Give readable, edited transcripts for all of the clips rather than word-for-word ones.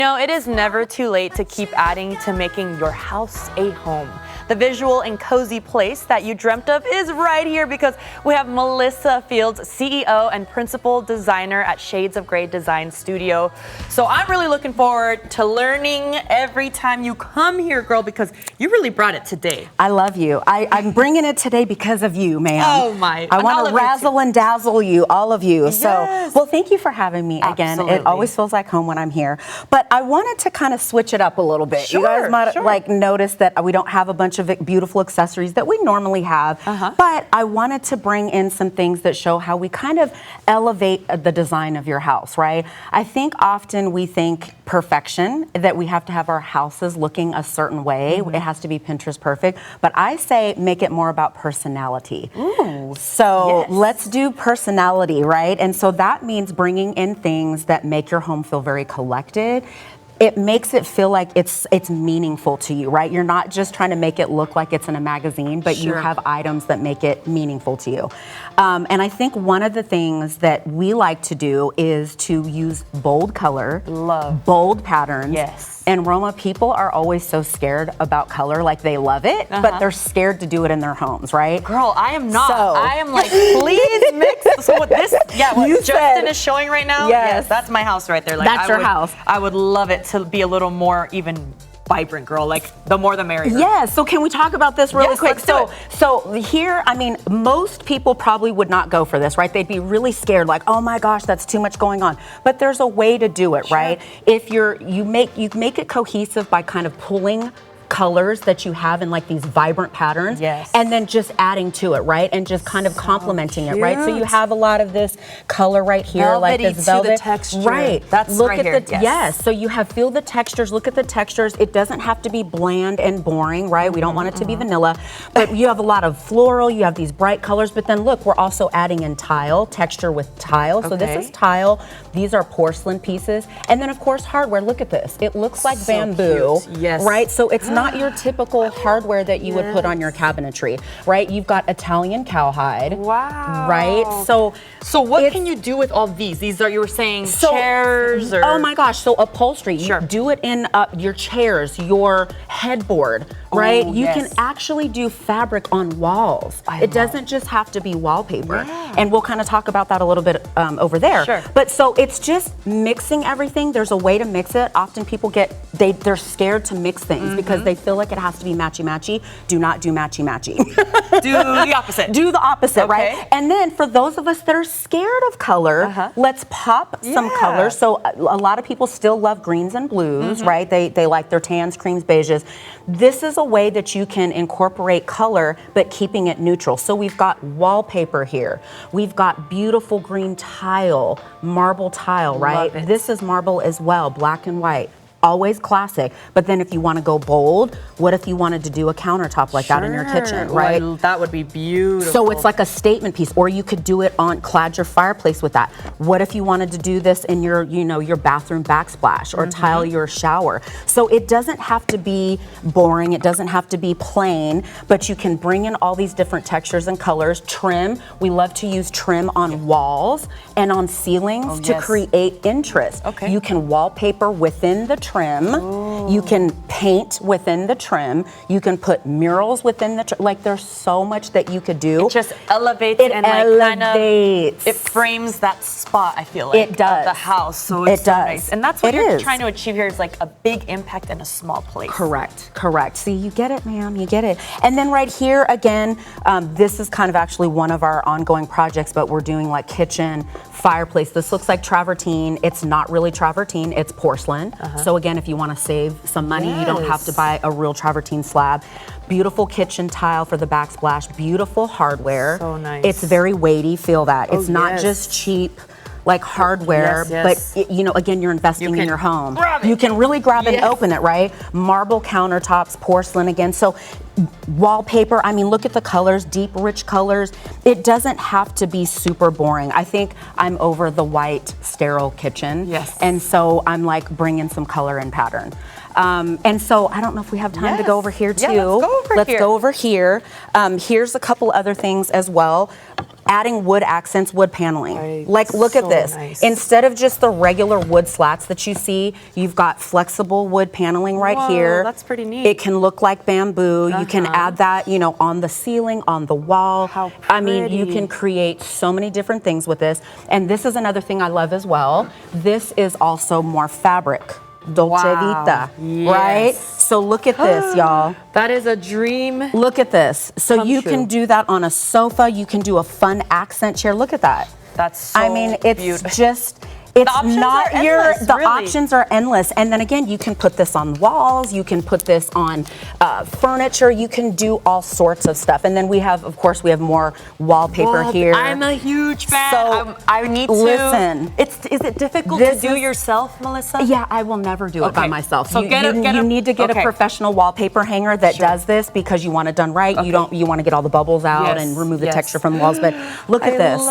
It is never too late to keep adding to making your house a home. The visual and cozy place that you dreamt of is right here because we have Melissa Fields, CEO and principal designer at Shades of Grey Design Studio. So I'm really looking forward to learning every time you come here, girl, because you really brought it today. I love you. I'm bringing it today because of you, ma'am. Oh my. I want to razzle and dazzle you, all of you. Yes. So, well, thank you for having me again. Absolutely. It always feels like home when I'm here. But I wanted to kind of switch it up a little bit. Sure, you guys might like notice that we don't have a bunch of beautiful accessories that we normally have, but I wanted to bring in some things that show how we kind of elevate the design of your house, right? I think often we think perfection, that we have to have our houses looking a certain way. It has to be Pinterest perfect, but I say make it more about personality. Ooh, so let's do personality, right? And so that means bringing in things that make your home feel very collected. It makes it feel like it's meaningful to you, right? You're not just trying to make it look like it's in a magazine, but you have items that make it meaningful to you. And I think one of the things that we like to do is to use bold color, bold patterns. Yes. And Roma, people are always so scared about color, like they love it, but they're scared to do it in their homes, right? Girl, I am not. So, I am like, please mix. So what this, what Justin is showing right now, yes, that's my house right there. Like, that's your house. I would love it to be a little more even vibrant, girl. Like the more the merrier. Yeah, so can we talk about this really quick? Let's do it. So here, I mean, most people probably would not go for this, right? They'd be really scared, like, oh my gosh, that's too much going on. But there's a way to do it, right? If you make it cohesive by kind of pulling colors that you have in like these vibrant patterns, and then just adding to it, right? And just kind of complementing it, right? So you have a lot of this color right here, velvety, like this velvet, to the texture. right? That's look right at here. the so you feel the textures. Look at the textures. It doesn't have to be bland and boring, right? We don't want it to be vanilla, but you have a lot of floral. You have these bright colors, but then look, we're also adding in tile texture with tile. So this is tile. These are porcelain pieces, and then of course hardware. Look at this. It looks like bamboo, right? So it's not your typical hardware that you would put on your cabinetry, right? You've got Italian cowhide, right? So what can you do with all these? These are, you were saying, chairs or? Oh my gosh, so upholstery. You do it in your chairs, your headboard, right? You can actually do fabric on walls. It doesn't just have to be wallpaper. And we'll kind of talk about that a little bit over there. But so it's just mixing everything. There's a way to mix it. Often people they're scared to mix things because they feel like it has to be matchy-matchy. Do not do matchy-matchy. Do the opposite. Do the opposite, right? And then for those of us that are scared of color, let's pop some color. So a lot of people still love greens and blues, right? They like their tans, creams, beiges. This is a way that you can incorporate color, but keeping it neutral. So we've got wallpaper here. We've got beautiful green tile, marble tile, right? This is marble as well, black and white. Always classic, but then if you want to go bold, what if you wanted to do a countertop like that in your kitchen, right? Well, that would be beautiful. So it's like a statement piece, or you could do it clad your fireplace with that. What if you wanted to do this in your, your bathroom backsplash or tile your shower? So it doesn't have to be boring, it doesn't have to be plain, but you can bring in all these different textures and colors. Trim, we love to use trim on walls and on ceilings to create interest. You can wallpaper within the trim. You can paint within the trim. You can put murals within the trim. Like there's so much that you could do. It just elevates and kind of it frames that spot, I feel like, it does. Of the house. So it's so nice. And that's what you're trying to achieve here, is like a big impact in a small place. Correct. See, you get it, ma'am, you get it. And then right here, again, this is kind of actually one of our ongoing projects, but we're doing like kitchen, fireplace. This looks like travertine. It's not really travertine, it's porcelain. So again, if you want to save some money, you don't have to buy a real travertine slab. Beautiful kitchen tile for the backsplash, beautiful hardware. So nice. It's very weighty, feel that. It's not just cheap like hardware, but again, you're investing in your home. You can really grab it and open it, right? Marble countertops, porcelain again. So wallpaper, I mean, look at the colors, deep, rich colors. It doesn't have to be super boring. I think I'm over the white, sterile kitchen. And so I'm like bringing some color and pattern. And so I don't know if we have time to go over here too. Let's go over here. Here's a couple other things as well. adding wood accents, wood paneling. Right. Like, look at So this. nice. Instead of just the regular wood slats that you see, you've got flexible wood paneling right Whoa, here. that's pretty neat. It can look like bamboo. You can add that, you know, on the ceiling, on the wall. How I mean, you pretty. can create so many different things with this. And this is another thing I love as well. This is also more fabric. Dolce Wow. Vita, Yes. right? So look at this, y'all. That is a dream. Look at this. So Come you true. can do that on a sofa. You can do a fun accent chair. Look at that. That's so I mean, it's beautiful. just. It's options not are your. endless, The really. options are endless, and then again, you can put this on walls. You can put this on furniture. You can do all sorts of stuff. And then we have, of course, we have more wallpaper here. I'm a huge fan. So, I need to listen. Is it difficult This to do is- yourself, Melissa? Yeah, I will never do it by Okay. myself. So you you need to get a professional wallpaper hanger that does this because you want it done right. You want to get all the bubbles out Yes, and remove the yes. texture from the walls. But look at this.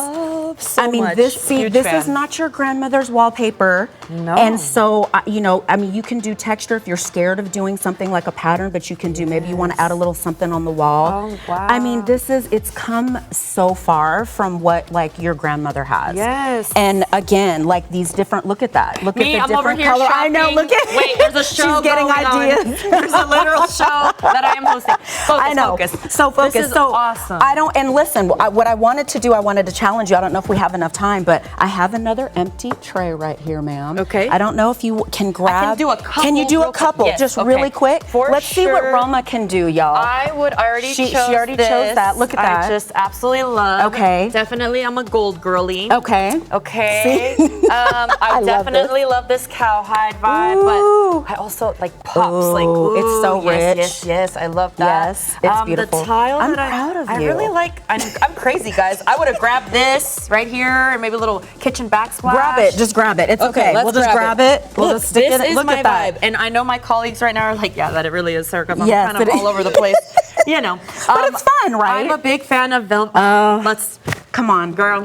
So I mean, much. this Huge is fan. not your grandmother's wallpaper. No. And so, you know, I mean, you can do texture if you're scared of doing something like a pattern, but you can do, maybe you want to add a little something on the wall. Oh, wow. I mean, it's come so far from what like your grandmother has. Yes. And again, like these different, look at that. Look Me, at the I'm over different here color. shopping. I know, look at Wait, there's a show She's getting going on. ideas. There's a literal show that I am hosting. Focus, I know. focus. So focus. This is so awesome. I don't. And listen, what I wanted to do, I wanted to challenge you. I don't know if we have enough time, but I have another empty tray right here, ma'am. Okay. I don't know if you can grab. do a couple Can you do real a quick. couple, Yes, just okay. really quick? For Let's see what sure. Roma can do, y'all. I would already She chose already this. chose that. Look at that. I just absolutely love. Okay. Definitely, I'm a gold girly. Okay. Okay. See? I love definitely love this cowhide vibe, Ooh. but I also like pops. Like, Ooh, it's ooh, so yes, rich. Yes, yes, I love that. Yes, it's beautiful. The tile I'm that proud of I you. really like. I'm crazy, guys. I would have grabbed this right here and maybe a little kitchen backsplash. Grab it. Just grab it. It's okay. let's We'll just grab it. We'll Look, just stick this it. is Look my at that. vibe, and I know my colleagues right now are like, yeah, that it really is, Sarah, because I'm Yes, kind of it is. all over the place. You know, But it's fun, right? I'm a big fan of velvet. Let's. Come on, Girl.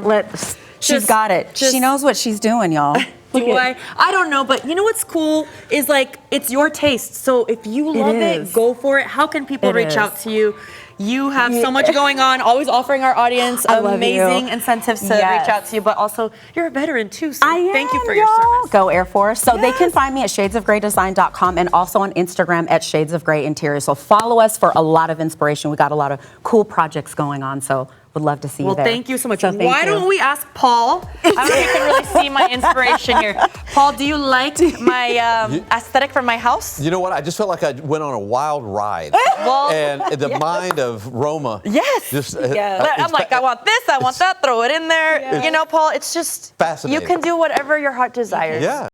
She's Just- got it. just- She knows what she's doing, y'all. Do I don't know, but you know what's cool is like it's your taste. So if you love it, is. go for it. How can people It reach is. out to you? You have so much going on, always offering our audience I love amazing you. incentives to Yes. reach out to you, but also you're a veteran too. So I thank you am, for your y'all. service. Go Air Force. So they can find me at shadesofgraydesign.com and also on Instagram at Shades of Gray Interior. So follow us for a lot of inspiration. We got a lot of cool projects going on. So would love to see you Well, there. thank you so much. So thank Why you. don't we ask Paul? I don't know if you can really see my inspiration here. Paul, do you like my aesthetic for my house? You know what? I just felt like I went on a wild ride. Well, And the mind of Roma. Yes. Just, I'm like, I want this, I want that, throw it in there. You know, Paul, it's just, Fascinating. you can do whatever your heart desires. Yeah.